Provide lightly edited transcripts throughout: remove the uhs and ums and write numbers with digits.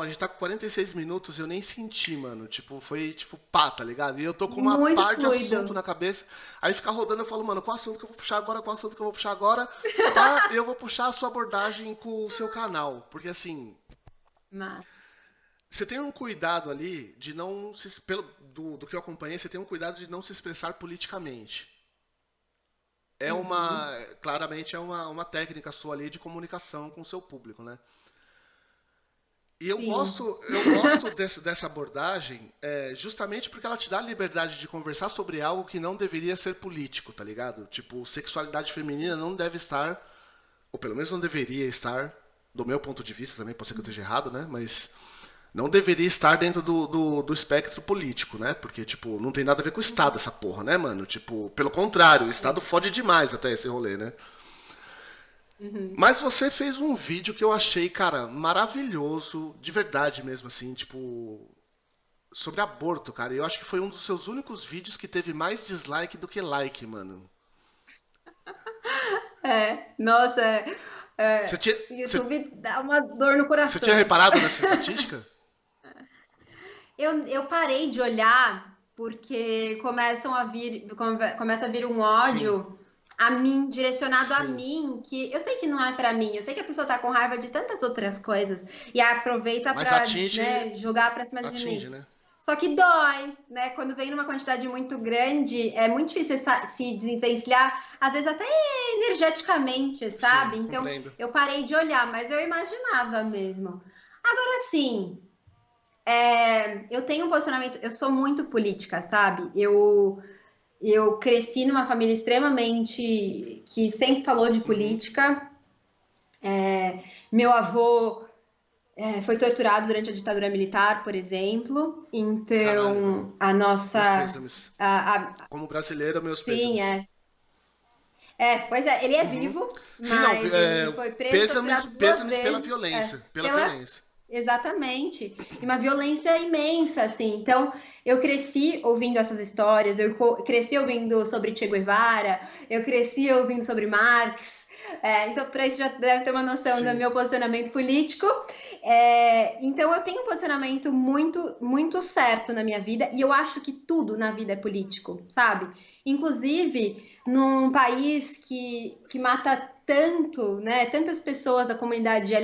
A gente tá com 46 minutos e eu nem senti, mano. Tipo, foi tipo pá, tá ligado? E eu tô com uma Muito par de assunto fluido. na cabeça. Aí fica rodando, eu falo, mano, qual assunto que eu vou puxar agora? Qual assunto que eu vou puxar agora? Pá, eu vou puxar a sua abordagem com o seu canal. Porque assim, Mas, você tem um cuidado ali de não se. Do que eu acompanhei, você tem um cuidado de não se expressar politicamente. É uma. uhum, Claramente é uma técnica sua ali de comunicação com o seu público, né? E sim. eu gosto dessa abordagem justamente porque ela te dá a liberdade de conversar sobre algo que não deveria ser político, tá ligado? Tipo, sexualidade feminina não deve estar, ou pelo menos não deveria estar, do meu ponto de vista também, pode ser que eu esteja errado, né? Mas não deveria estar dentro do espectro político, né? Porque, tipo, não tem nada a ver com o Estado Uhum, essa porra, né, mano? Tipo, pelo contrário, o Estado sim. fode demais até esse rolê, né? Uhum. Mas você fez um vídeo que eu achei, cara, maravilhoso, de verdade mesmo, assim, tipo, sobre aborto, cara. Eu acho que foi um dos seus únicos vídeos que teve mais dislike do que like, mano. Nossa, Você tinha, o você, YouTube dá uma dor no você tinha coração. reparado nessa estatística? Eu parei de olhar porque começa a vir um Sim, ódio a mim, direcionado a sim. mim, que eu sei que não é pra mim, eu sei que a pessoa tá com raiva de tantas outras coisas e aproveita Mas pra, atinge, né, jogar pra cima de atinge, mim. né? Só que dói, né? Quando vem numa quantidade muito grande, é muito difícil se desvencilhar, às vezes até energeticamente, Sim, sabe? Então compreendo. eu parei de olhar, mas eu imaginava mesmo. Agora sim, eu tenho um posicionamento, eu sou muito política, sabe? Eu cresci numa família extremamente que sempre falou de Uhum. política. Meu avô foi torturado durante a ditadura militar, por exemplo. Caralho, velho. Então, a Meus nossa. pêsames. A- Como brasileiro, meus sim, pêsames. é. Pois é, ele é Uhum. vivo, Sim, não, mas ele foi preso e pêsames, torturado duas pêsames pela vezes. violência. Pela Pela violência. Exatamente. E uma violência imensa, assim. Então, eu cresci ouvindo essas histórias, cresci ouvindo sobre Che Guevara, eu cresci ouvindo sobre Marx. Então, para isso já deve ter uma noção do Sim. meu posicionamento político. Então, eu tenho um posicionamento muito, muito certo na minha vida, e eu acho que tudo na vida é político, sabe? Inclusive, num país que mata tanto, né, tantas pessoas da comunidade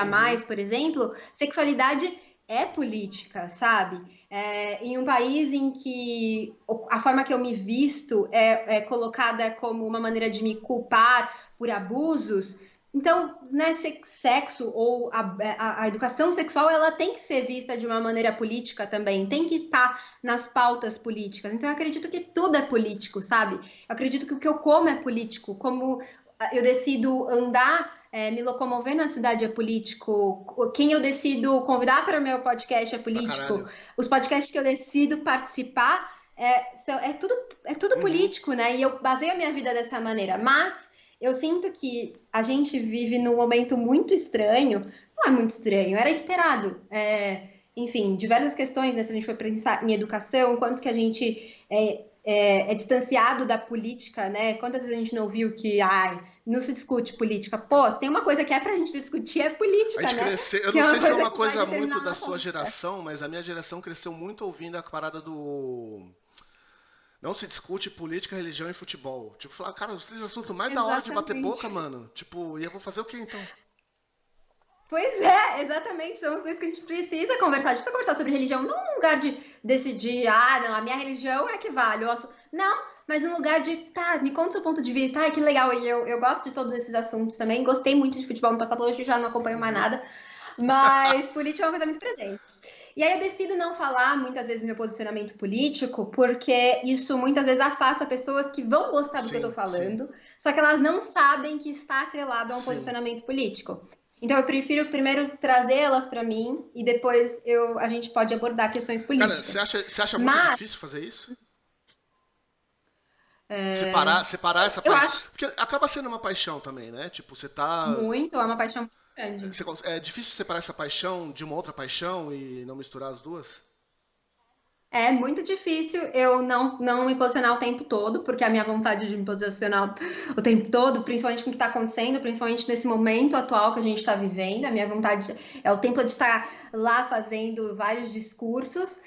Uhum. LGBTQIA+, por exemplo, sexualidade é política, sabe? Em um país em que a forma que eu me visto é colocada como uma maneira de me culpar por abusos, então, né, sexo ou a educação sexual, ela tem que ser vista de uma maneira política também, tem que estar nas pautas políticas. Então, eu acredito que tudo é político, sabe? Eu acredito que o que eu como é político, como eu decido andar, me locomover na cidade é político, quem eu decido convidar para o meu podcast é Pra político, caralho. os podcasts que eu decido participar é tudo Uhum. político, né? E eu baseio a minha vida dessa maneira. Mas eu sinto que a gente vive num momento muito estranho, não é muito estranho, era esperado. Enfim, diversas questões, né? Se a gente for pensar em educação, quanto que a gente é distanciado da política, né? Quantas vezes a gente não viu que não se discute política? Pô, se tem uma coisa que é pra gente discutir é A política, gente né? cresceu. Eu Que não é uma sei se é coisa uma que vai coisa muito determinar a da nossa sua vida. geração, mas a minha geração cresceu muito ouvindo a parada do. Não se discute política, religião e futebol. Tipo, falar, cara, os três assuntos mais da hora de bater boca, Exatamente. mano. Tipo, e eu vou fazer o quê então? Pois é, exatamente. São as coisas que a gente precisa conversar. A gente precisa conversar sobre religião, não num lugar de decidir, não, a minha religião é que vale. Não, mas num lugar de, tá, me conta o seu ponto de vista. Ai, que legal. E eu gosto de todos esses assuntos também. Gostei muito de futebol no passado, hoje já não acompanho mais Uhum. nada. Mas política é uma coisa muito presente. E aí eu decido não falar muitas vezes do meu posicionamento político, porque isso muitas vezes afasta pessoas que vão gostar do que eu tô Sim, sim, falando, só que elas não sabem que está atrelado a um sim. posicionamento político. Então eu prefiro primeiro trazê-las para mim e depois a gente pode abordar questões Cara, políticas. você acha muito Mas difícil fazer isso? Separar essa eu paixão. acho Porque acaba sendo uma paixão também, né? Tipo, você tá. muito, é uma paixão muito grande. É difícil separar essa paixão de uma outra paixão e não misturar as duas? É muito difícil eu não me posicionar o tempo todo, porque a minha vontade de me posicionar o tempo todo, principalmente com o que está acontecendo, principalmente nesse momento atual que a gente está vivendo, a minha vontade é o tempo de estar lá fazendo vários discursos,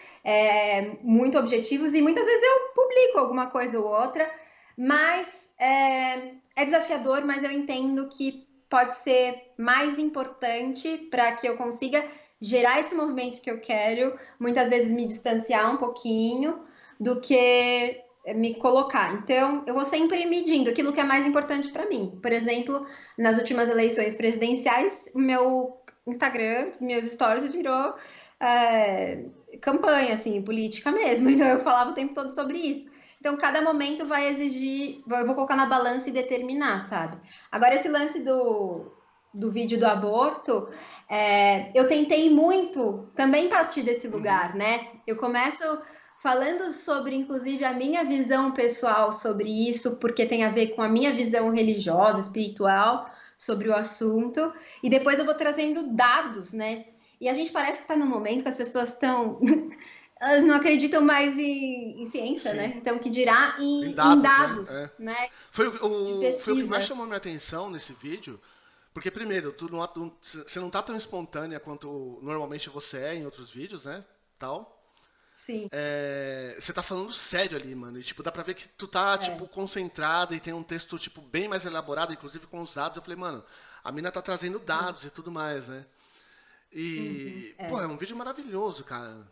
muito objetivos, e muitas vezes eu publico alguma coisa ou outra, mas é desafiador, mas eu entendo que pode ser mais importante para que eu consiga gerar esse movimento que eu quero, muitas vezes me distanciar um pouquinho do que me colocar. Então, eu vou sempre medindo aquilo que é mais importante para mim. Por exemplo, nas últimas eleições presidenciais, meu Instagram, meus stories virou campanha, assim, política mesmo. Então, eu falava o tempo todo sobre isso. Então, cada momento vai exigir, eu vou colocar na balança e determinar, sabe? Agora, esse lance do vídeo do aborto, eu tentei muito também partir desse Uhum. lugar, né? Eu começo falando sobre, inclusive, a minha visão pessoal sobre isso, porque tem a ver com a minha visão religiosa, espiritual sobre o assunto, e depois eu vou trazendo dados, né? E a gente parece que está num momento que as pessoas estão. Elas não acreditam mais em ciência, Sim. né? Então, que dirá Em em dados, né? dados, né? De Foi o que mais chamou minha pesquisas. atenção nesse vídeo. Porque, primeiro, você não tá tão espontânea quanto normalmente você é em outros vídeos, né? Tal. Sim, Você tá falando sério ali, mano. E, tipo, dá pra ver que tu tá, tipo, é. concentrada e tem um texto, tipo, bem mais elaborado, inclusive com os dados. Eu falei, mano, a mina tá trazendo dados e tudo mais, né? Uhum, E, pô, é. é um vídeo maravilhoso, cara.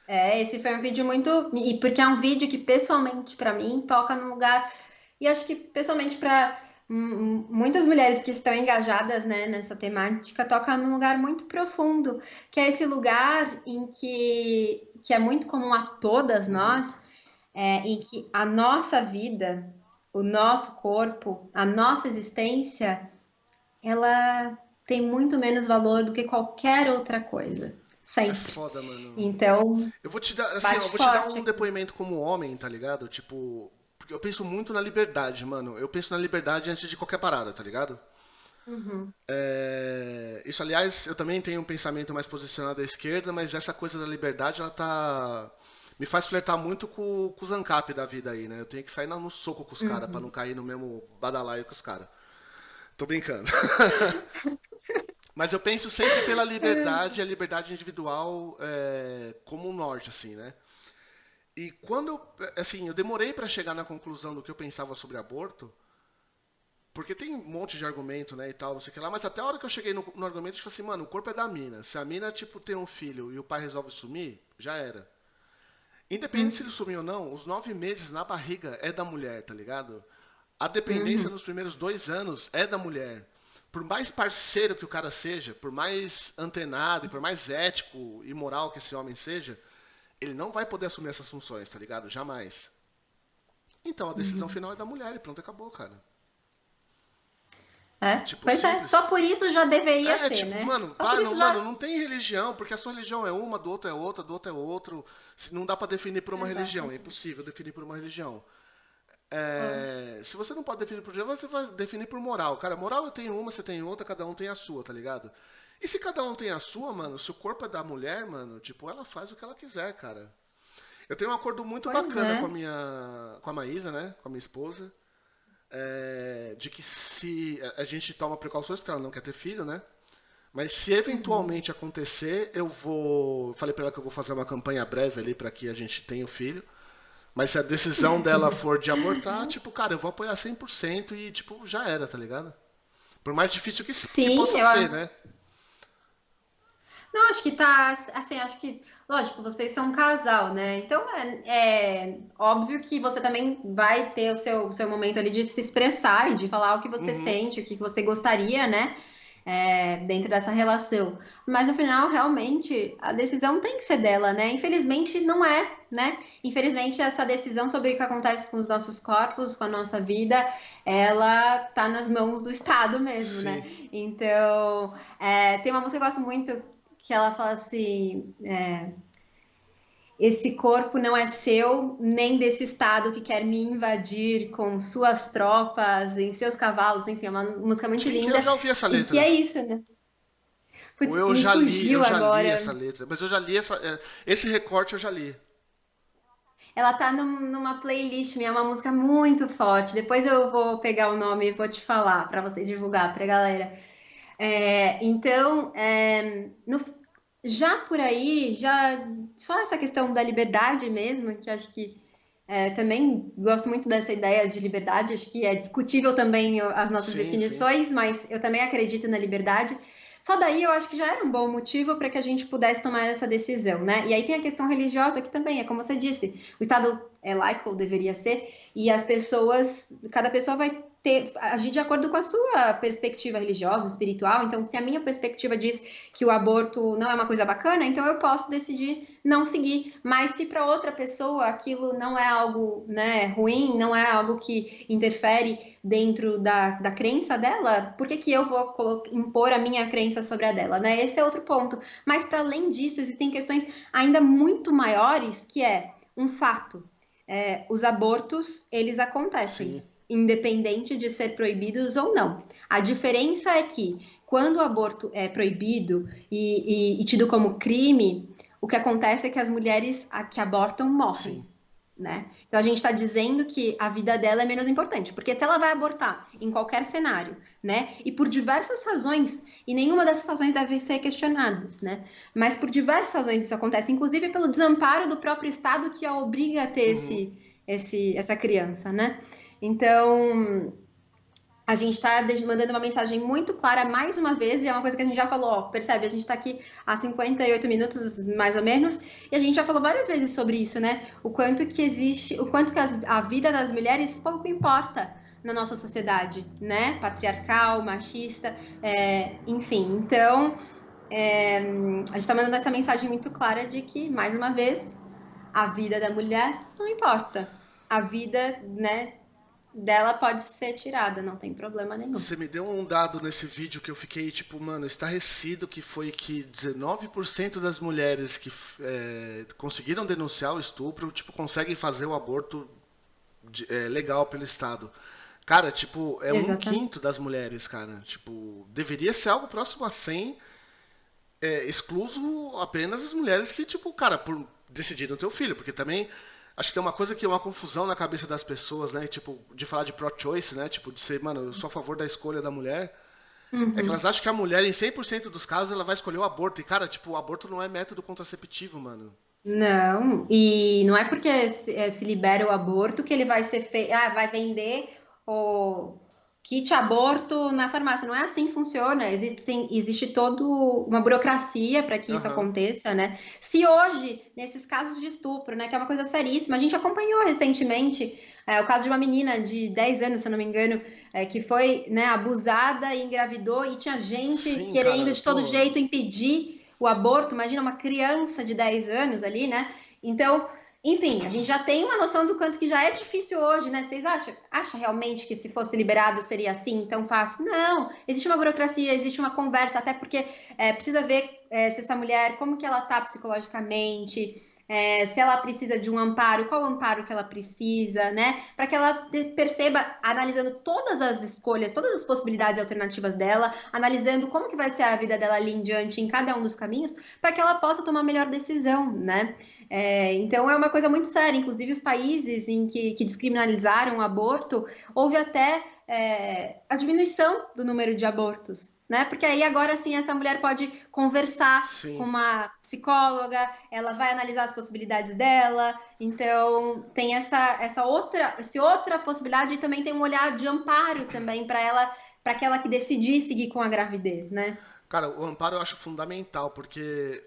Esse foi um vídeo muito. E porque é um vídeo que, pessoalmente, para mim, toca num lugar. E acho que, pessoalmente, para muitas mulheres que estão engajadas, né, nessa temática, toca num lugar muito profundo, que é esse lugar em que é muito comum a todas Uhum. nós, em que a nossa vida, o nosso corpo, a nossa existência, ela tem muito menos valor do que qualquer outra coisa. É Sempre. foda, mano. Então, Eu vou te dar, assim, ó, eu bate vou te dar forte um aqui. depoimento como homem, tá ligado? Tipo, porque eu penso muito na liberdade, mano. Eu penso na liberdade antes de qualquer parada, tá ligado? Uhum. Isso, aliás, eu também tenho um pensamento mais posicionado à esquerda, mas essa coisa da liberdade, ela tá. Me faz flertar muito com os ANCAP da vida aí, né? Eu tenho que sair no soco com os caras, pra não Uhum. cair no mesmo badalaio com os caras. Tô brincando. Mas eu penso sempre pela liberdade, a liberdade individual como um norte, assim, né? E quando, assim, eu demorei pra chegar na conclusão do que eu pensava sobre aborto, porque tem um monte de argumento, né, e tal, não sei o que lá, mas até a hora que eu cheguei no argumento, eu falei assim, mano, o corpo é da mina. Se a mina, tipo, tem um filho e o pai resolve sumir, já era. Independente se ele sumir ou não, os 9 meses na barriga é da mulher, tá ligado? A dependência Uhum. nos primeiros 2 anos é da mulher. Por mais parceiro que o cara seja, por mais antenado e por mais ético e moral que esse homem seja, ele não vai poder assumir essas funções, tá ligado? Jamais. Então a decisão Uhum. final é da mulher e pronto, acabou, cara. Tipo, Pois é, simples. só por isso já deveria ser, Tipo, né? mano, Só por não, isso mano, já. não tem religião, porque a sua religião é uma, do outro é outra, do outro é outro. Não dá pra definir por uma religião, é Exatamente. impossível definir por uma religião. Ah, Se você não pode definir por religião, você vai definir por moral. Cara, moral eu tenho uma, você tem outra, cada um tem a sua, tá ligado? E se cada um tem a sua, mano, se o corpo é da mulher, mano, tipo, ela faz o que ela quiser, cara. Eu tenho um acordo muito pois bacana é. com a Maísa, né, com a minha esposa, de que se a gente toma precauções, porque ela não quer ter filho, né? Mas se Uhum. eventualmente acontecer, eu vou. Falei pra ela que eu vou fazer uma campanha breve ali pra que a gente tenha o filho. Mas se a decisão dela for de abortar, tipo, cara, eu vou apoiar 100% e, tipo, já era, tá ligado? Por mais difícil que Sim, possa ser, né? não, acho que tá, assim, acho que, lógico, vocês são um casal, né? Então é óbvio que você também vai ter o seu momento ali de se expressar e de falar o que você Uhum. sente, o que você gostaria, né? Dentro dessa relação. Mas no final, realmente, a decisão tem que ser dela, né? Infelizmente, não é, né? Infelizmente, essa decisão sobre o que acontece com os nossos corpos, com a nossa vida, ela tá nas mãos do Estado mesmo, né? Sim. Então, tem uma música que eu gosto muito que ela fala assim: esse corpo não é seu, nem desse Estado que quer me invadir com suas tropas, em seus cavalos, enfim, é uma música muito Sim, que eu linda. já ouvi essa E que é letra. isso, né? Putz, Ou eu me já li, eu fugiu já li agora. essa letra, mas eu já li esse recorte eu já li. Ela tá numa playlist minha, é uma música muito forte. Depois eu vou pegar o nome e vou te falar para você divulgar pra galera. Então, já por aí, já só essa questão da liberdade mesmo, que acho que também gosto muito dessa ideia de liberdade, acho que é discutível também as nossas Sim, sim. definições, mas eu também acredito na liberdade. Só daí eu acho que já era um bom motivo para que a gente pudesse tomar essa decisão, né? E aí tem a questão religiosa que também é, como você disse, o Estado é laico, ou deveria ser, e as pessoas, cada pessoa vai ter, agir de acordo com a sua perspectiva religiosa, espiritual. Então, se a minha perspectiva diz que o aborto não é uma coisa bacana, então eu posso decidir não seguir. Mas se para outra pessoa aquilo não é algo, né, ruim, não é algo que interfere dentro da crença dela, por que, que eu vou impor a minha crença sobre a dela, né? Esse é outro ponto. Mas para além disso, existem questões ainda muito maiores, que é um fato. Os abortos, eles acontecem, Sim, independente de ser proibidos ou não. A diferença é que quando o aborto é proibido e tido como crime, o que acontece é que as mulheres que abortam morrem, sim. né? Então a gente está dizendo que a vida dela é menos importante, porque se ela vai abortar em qualquer cenário, né? E por diversas razões, e nenhuma dessas razões deve ser questionadas, né? Mas por diversas razões isso acontece, inclusive pelo desamparo do próprio Estado que a obriga a ter Uhum. essa criança, né? Então, a gente está mandando uma mensagem muito clara mais uma vez, e é uma coisa que a gente já falou, ó, percebe? A gente está aqui há 58 minutos, mais ou menos, e a gente já falou várias vezes sobre isso, né? O quanto que existe, o quanto que a vida das mulheres pouco importa na nossa sociedade, né? Patriarcal, machista, enfim. Então, a gente está mandando essa mensagem muito clara de que, mais uma vez, a vida da mulher não importa. A vida, né, dela pode ser tirada, não tem problema nenhum. Você me deu um dado nesse vídeo que eu fiquei, tipo, mano, estarrecido, que foi que 19% das mulheres que conseguiram denunciar o estupro, tipo, conseguem fazer o aborto legal pelo Estado. Cara, tipo, é um Exatamente. quinto das mulheres, cara. Tipo, deveria ser algo próximo a 100, excluso apenas as mulheres que, tipo, cara, por decidiram ter o filho, porque também acho que tem uma coisa que é uma confusão na cabeça das pessoas, né? Tipo, de falar de pro-choice, né? Tipo, de ser, mano, eu sou a favor da escolha da mulher. É que elas Uhum. acham que a mulher, em 100% dos casos, ela vai escolher o aborto. E, cara, tipo, o aborto não é método contraceptivo, mano. Não, e não é porque se libera o aborto que ele vai ser feito, vai vender o kit aborto na farmácia. Não é assim que funciona. Existe toda uma burocracia para que isso Aham. aconteça, né? Se hoje, nesses casos de estupro, né, que é uma coisa seríssima, a gente acompanhou recentemente o caso de uma menina de 10 anos, se eu não me engano, que foi, né, abusada e engravidou, e tinha gente Sim, querendo cara, de todo pô. jeito impedir o aborto. Imagina uma criança de 10 anos ali, né? Então, enfim, a gente já tem uma noção do quanto que já é difícil hoje, né? Vocês acham realmente que se fosse liberado seria assim tão fácil? Não, existe uma burocracia, existe uma conversa, até porque precisa ver se essa mulher, como que ela tá psicologicamente, se ela precisa de um amparo, qual amparo que ela precisa, né? Para que ela perceba, analisando todas as escolhas, todas as possibilidades e alternativas dela, analisando como que vai ser a vida dela ali em diante em cada um dos caminhos, para que ela possa tomar a melhor decisão, né? Então é uma coisa muito séria. Inclusive, os países em que descriminalizaram o aborto, houve até a diminuição do número de abortos, né? Porque aí agora sim essa mulher pode conversar com Sim. uma psicóloga, ela vai analisar as possibilidades dela. Então tem essa outra possibilidade, e também tem um olhar de amparo também para ela, para aquela que decidir seguir com a gravidez, né? Cara, o amparo eu acho fundamental, porque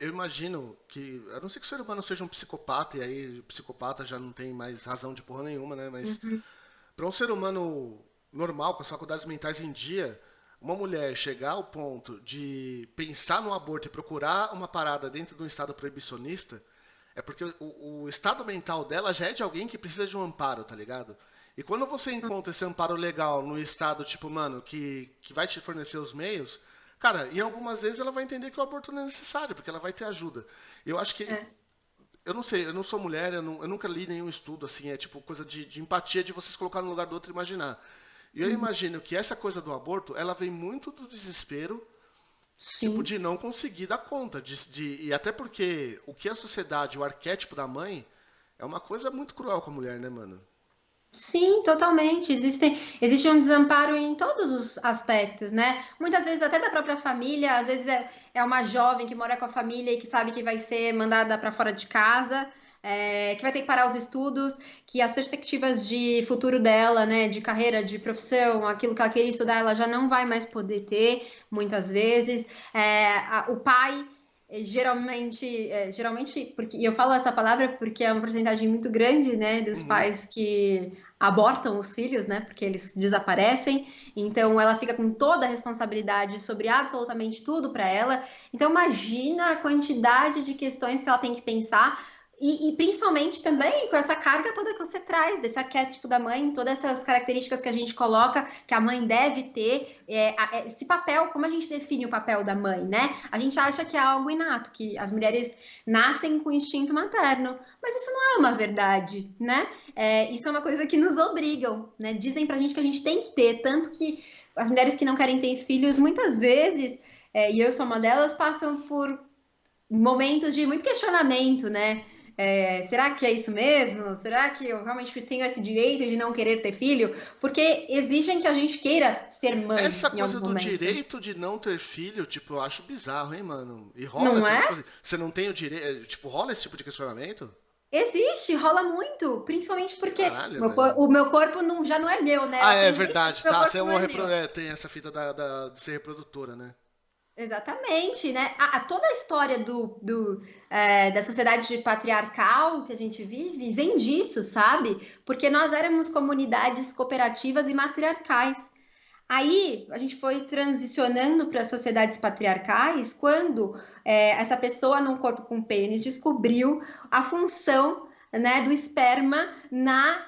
eu imagino que. A não ser que o ser humano seja um psicopata, e aí o psicopata já não tem mais razão de porra nenhuma, né? Mas Uhum. para um ser humano normal, com as faculdades mentais em dia, uma mulher chegar ao ponto de pensar no aborto e procurar uma parada dentro de um estado proibicionista, é porque o estado mental dela já é de alguém que precisa de um amparo, tá ligado? E quando você encontra esse amparo legal no estado, tipo, mano, que vai te fornecer os meios, cara, em algumas vezes ela vai entender que o aborto não é necessário, porque ela vai ter ajuda. Eu acho que. É. Eu não sei, eu não sou mulher, eu nunca li nenhum estudo assim, é tipo coisa de empatia, de você se colocar no lugar do outro e imaginar. E eu Uhum. imagino que essa coisa do aborto, ela vem muito do desespero Tipo, Sim. de não conseguir dar conta. E até porque o que a sociedade, o arquétipo da mãe, é uma coisa muito cruel com a mulher, né, mano? Sim, totalmente. Existe um desamparo em todos os aspectos, né? Muitas vezes até da própria família, às vezes é uma jovem que mora com a família e que sabe que vai ser mandada para fora de casa, que vai ter que parar os estudos, que as perspectivas de futuro dela, né, de carreira, de profissão, aquilo que ela queria estudar, ela já não vai mais poder ter, muitas vezes. O pai geralmente, porque e eu falo essa palavra porque é uma porcentagem muito grande, né, dos Uhum. pais que abortam os filhos, né, porque eles desaparecem. Então ela fica com toda a responsabilidade sobre absolutamente tudo para ela. Então imagina a quantidade de questões que ela tem que pensar. E principalmente também com essa carga toda que você traz, desse arquétipo da mãe, todas essas características que a gente coloca, que a mãe deve ter, esse papel, como a gente define o papel da mãe, né? A gente acha que é algo inato, que as mulheres nascem com instinto materno, mas isso não é uma verdade, né? Isso é uma coisa que nos obrigam, né? Dizem pra gente que a gente tem que ter, tanto que as mulheres que não querem ter filhos, muitas vezes, e eu sou uma delas, passam por momentos de muito questionamento, né? Será que é isso mesmo? Será que eu realmente tenho esse direito de não querer ter filho? Porque exigem que a gente queira ser mãe Essa em algum coisa do momento, direito de não ter filho, tipo, eu acho bizarro, hein, mano? E rola não essa, tipo é? assim, você não tem o direito, tipo, rola esse tipo de questionamento? Existe, rola muito, principalmente porque Caralho, velho. o meu corpo não, já não é meu, né? Eu Ah, é aprendo desde cedo verdade, que meu tá, você é corpo não uma é meu. tem essa fita de ser reprodutora, né? Exatamente, né? Toda a história da sociedade patriarcal que a gente vive vem disso, sabe? Porque nós éramos comunidades cooperativas e matriarcais. Aí a gente foi transicionando para sociedades patriarcais quando essa pessoa num corpo com pênis descobriu a função, né, do esperma na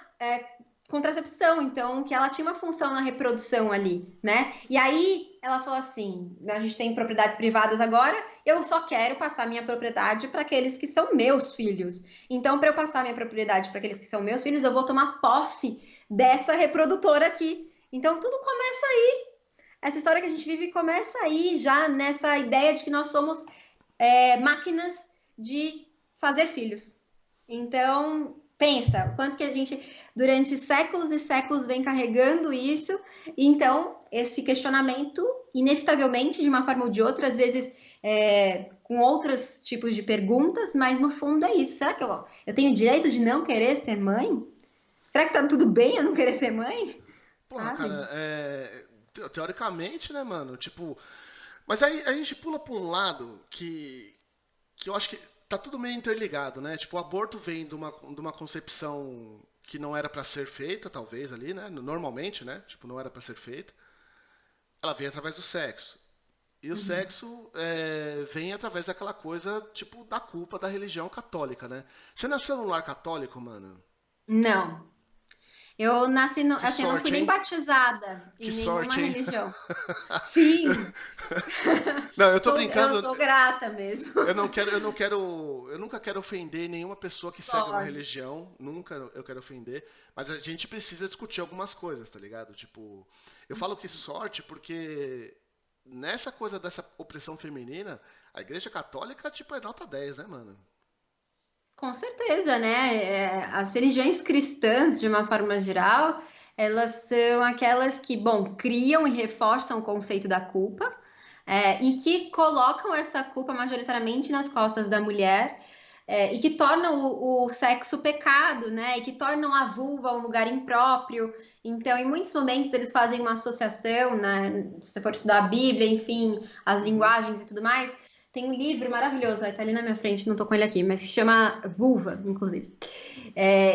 contracepção, então que ela tinha uma função na reprodução ali, né? E aí ela falou assim: a gente tem propriedades privadas agora, eu só quero passar minha propriedade para aqueles que são meus filhos. Então, para eu passar minha propriedade para aqueles que são meus filhos, eu vou tomar posse dessa reprodutora aqui. Então, tudo começa aí. Essa história que a gente vive começa aí, já nessa ideia de que nós somos máquinas de fazer filhos. Então, pensa, o quanto que a gente, durante séculos e séculos, vem carregando isso. E então, esse questionamento, inevitavelmente, de uma forma ou de outra, às vezes com outros tipos de perguntas, mas no fundo é isso. Será que eu tenho o direito de não querer ser mãe? Será que tá tudo bem eu não querer ser mãe? Porra, Sabe? cara, teoricamente, né, mano? Tipo, mas aí a gente pula pra um lado que eu acho que tá tudo meio interligado, né? Tipo, o aborto vem de uma concepção que não era pra ser feita, talvez ali, né? Normalmente, né? Tipo, não era pra ser feita. Ela vem através do sexo. E o Uhum. sexo vem através daquela coisa, tipo, da culpa da religião católica, né? Você nasceu num lar católico, mano? Não. Eu nasci, Que assim, eu não fui sorte, nem hein? batizada Que em nenhuma sorte, hein? religião. Sim, Não, eu tô eu brincando. sou grata mesmo. Eu nunca quero ofender nenhuma pessoa que segue uma Lógico. religião, nunca eu quero ofender, mas a gente precisa discutir algumas coisas, tá ligado? Tipo, eu falo que sorte porque nessa coisa dessa opressão feminina, a Igreja Católica, tipo, é nota 10, né, mano? Com certeza, né? As religiões cristãs, de uma forma geral, elas são aquelas que, bom, criam e reforçam o conceito da culpa, e que colocam essa culpa majoritariamente nas costas da mulher, e que tornam o sexo pecado, né? E que tornam a vulva um lugar impróprio. Então, em muitos momentos, eles fazem uma associação, né? Se você for estudar a Bíblia, enfim, as Uhum. linguagens e tudo mais. Tem um livro maravilhoso, tá ali na minha frente, não tô com ele aqui, mas se chama Vulva, inclusive.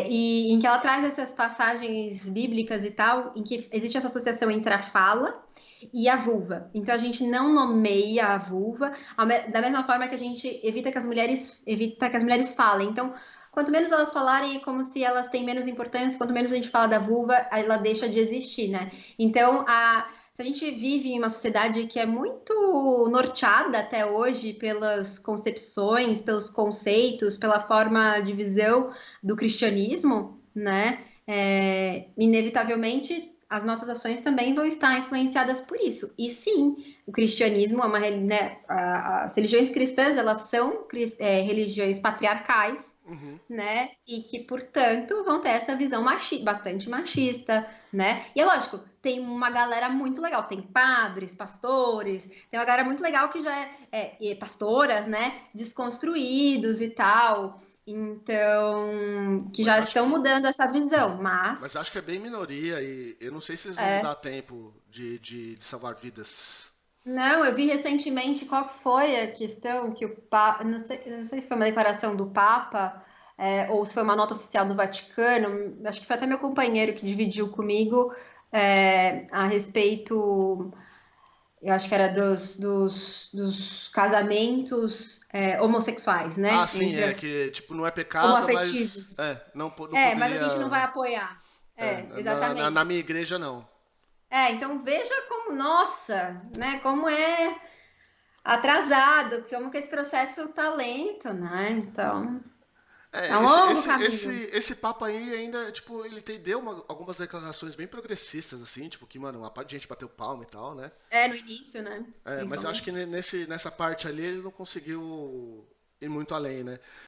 E em que ela traz essas passagens bíblicas e tal, em que existe essa associação entre a fala e a vulva. Então a gente não nomeia a vulva, da mesma forma que a gente evita que as mulheres falem. Então, quanto menos elas falarem, é como se elas têm menos importância, quanto menos a gente fala da vulva, ela deixa de existir, né? Então, se a gente vive em uma sociedade que é muito norteada até hoje pelas concepções, pelos conceitos, pela forma de visão do cristianismo, né? Inevitavelmente as nossas ações também vão estar influenciadas por isso. E sim, o cristianismo é uma, né, as religiões cristãs, elas são religiões patriarcais, Uhum. né? E que, portanto, vão ter essa visão bastante machista, né? E é lógico, tem uma galera muito legal, tem padres, pastores, tem uma galera muito legal que já é pastoras, né? Desconstruídos e tal. Então, que Mas já acho estão que, mudando essa visão, mas mas acho que é bem minoria e eu não sei se eles vão mudar é, a tempo de salvar vidas. não, eu vi recentemente qual que foi a questão que o Papa, não sei se foi uma declaração do Papa, ou se foi uma nota oficial do Vaticano, acho que foi até meu companheiro que dividiu comigo a respeito, eu acho que era dos casamentos homossexuais, Ah, né? sim, Entre é as que tipo não é pecado, mas homoafetivos. não Mas a gente não vai poderia. apoiar. É, na Exatamente. minha igreja não. Então veja como, nossa, né? Como é atrasado, como que esse processo tá lento, né? Então, é É, um longo caminho. esse papo aí ainda, tipo, deu algumas declarações bem progressistas, assim, tipo, que, mano, uma parte de gente bateu palma e tal, né? É, no início, né? É, mas eu acho que Principalmente. nessa parte ali ele não conseguiu ir muito além, né?